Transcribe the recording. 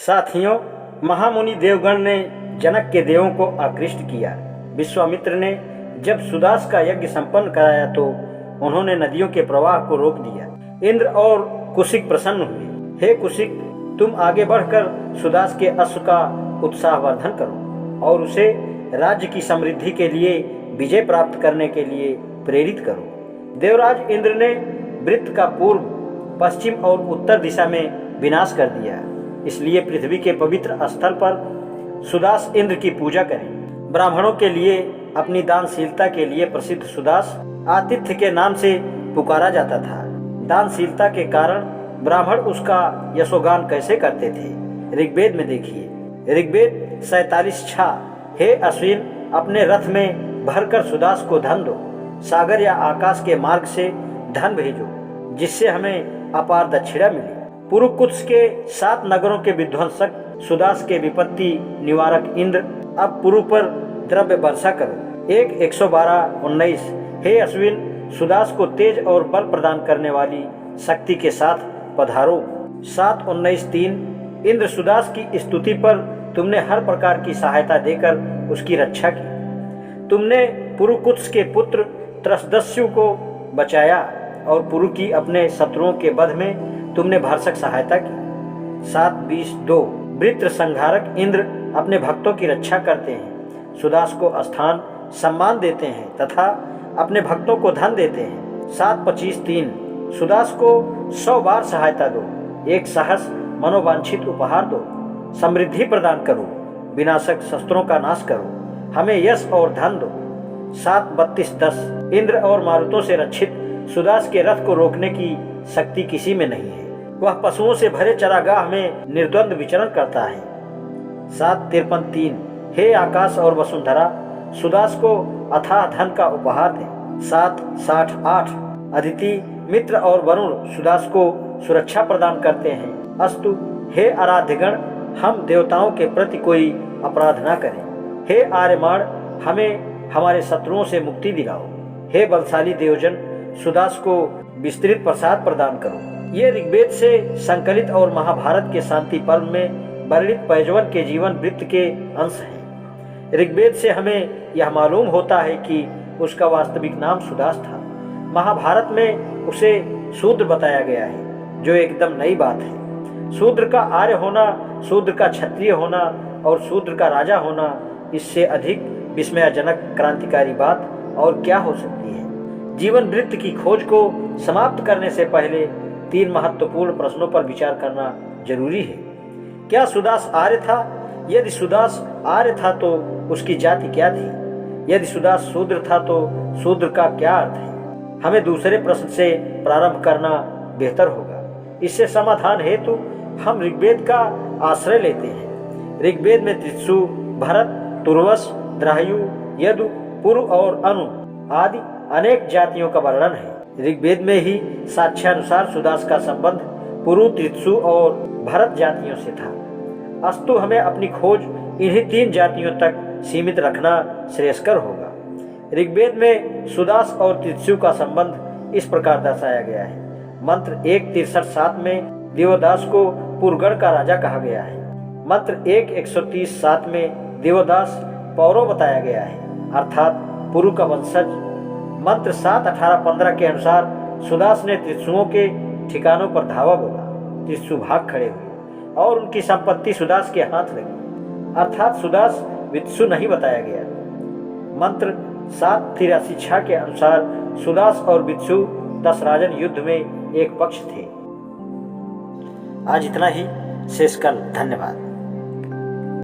साथियों, महामुनि देवगण ने जनक के देवों को आकृष्ट किया। विश्वामित्र ने जब सुदास का यज्ञ संपन्न कराया तो उन्होंने नदियों के प्रवाह को रोक दिया। इंद्र और कुशिक प्रसन्न हुए। हे कुशिक, तुम आगे बढ़कर सुदास के अश्व का उत्साहवर्धन करो और उसे राज्य की समृद्धि के लिए विजय प्राप्त करने के लिए प्रेरित करो। देवराज इंद्र ने वृत्त का पूर्व, पश्चिम और उत्तर दिशा में विनाश कर दिया। इसलिए पृथ्वी के पवित्र स्थल पर सुदास इंद्र की पूजा करें। ब्राह्मणों के लिए अपनी दानशीलता के लिए प्रसिद्ध सुदास आतिथ्य के नाम से पुकारा जाता था। दानशीलता के कारण ब्राह्मण उसका यशोगान कैसे करते थे, ऋग्वेद में देखिए। ऋग्वेद 47:6। हे अश्विन, अपने रथ में भरकर सुदास को धन दो। सागर या आकाश के मार्ग से धन भेजो, जिससे हमें अपार दक्षिणा मिले। पुरुकुत्स के 7 नगरों के विध्वंसक सुदास के विपत्ति निवारक इंद्र, अब पुरु पर द्रव्य वर्षा करो। 1:112-19। हे अश्विन, सुदास को तेज और बल प्रदान करने वाली शक्ति के साथ पधारो। 7:19-3। इंद्र सुदास की स्तुति पर तुमने हर प्रकार की सहायता देकर उसकी रक्षा की। तुमने पुरुकुत्स के पुत्र त्रसदस्यु को बचाया और पुरु की अपने शत्रुओं के वध में तुमने भरसक सहायता की। 7:20-2। वृत्र संहारक इंद्र अपने भक्तों की रक्षा करते हैं, सुदास को स्थान सम्मान देते हैं तथा अपने भक्तों को धन देते हैं। 7:25-3। सुदास को 100 बार सहायता दो, 1 सहस्र मनोवांछित उपहार दो, समृद्धि प्रदान करो, विनाशक शस्त्रों का नाश करो, हमें यश और धन दो। 7:32-10। इंद्र और मारुतों से रक्षित सुदास के रथ को रोकने की शक्ति किसी में नहीं है। वह पशुओं से भरे चरागाह में निर्द्वंद विचरण करता है। 7:53-3। हे आकाश और वसुंधरा, सुदास को अथाह धन का उपहार दे। 7:60-8। अदिति, मित्र और वरुण सुदास को सुरक्षा प्रदान करते हैं। अस्तु, हे आराध्यगण, हम देवताओं के प्रति कोई अपराध न करें। हे आर्यमाण, हमें हमारे शत्रुओं से मुक्ति दिलाओ। हे बलशाली देवजन, सुदास को विस्तृत प्रसाद प्रदान करो। ये ऋग्वेद से संकलित और महाभारत के शांति पर्व में वर्णित पैजवन के जीवन वृत्त के अंश हैं। ऋग्वेद से हमें यह मालूम होता है कि उसका वास्तविक नाम सुदास था। महाभारत में उसे शूद्र बताया गया है, जो एकदम नई बात है। शूद्र का आर्य होना, शूद्र का क्षत्रिय होना और शूद्र का राजा होना, इससे अधिक विस्मयजनक क्रांतिकारी बात और क्या हो सकती है। जीवन वृत्त की खोज को समाप्त करने से पहले 3 महत्वपूर्ण प्रश्नों पर विचार करना जरूरी है। क्या सुदास आर्य था? यदि सुदास आर्य था तो उसकी जाति क्या थी? यदि सुदास शूद्र था तो शूद्र का क्या अर्थ है? हमें दूसरे प्रश्न से प्रारंभ करना बेहतर होगा। इससे समाधान हेतु हम ऋग्वेद का आश्रय लेते हैं। ऋग्वेद में त्रित्सु, भरत, तुर्वस, द्रायु, यदु, पुरु और अनु आदि अनेक जातियों का वर्णन है। ऋग्वेद में ही साक्ष्यानुसार सुदास का संबंध पुरु, त्रित्सु और भरत जातियों से था। अस्तु हमें अपनी खोज इन्हीं 3 जातियों तक सीमित रखना श्रेयस्कर होगा। ऋग्वेद में सुदास और त्रित्सु का संबंध इस प्रकार दर्शाया गया है। मंत्र 1:63-7 में देवदास को पुरगढ़ का राजा कहा गया है। मंत्र 1:130-7 में देवदास पौरव बताया गया है, अर्थात पुरु का वंशज। मंत्र 7:18-15 के अनुसार सुदास ने त्रित्सुओं के ठिकानों पर धावा बोला। त्रित्सु भाग खड़े हुए और उनकी संपत्ति सुदास के हाथ लगी, अर्थात सुदास वित्सु नहीं बताया गया। मंत्र 7:83-6 के अनुसार सुदास और वित्सु 10 राजन युद्ध में एक पक्ष थे। आज इतना ही, शेष कल। धन्यवाद।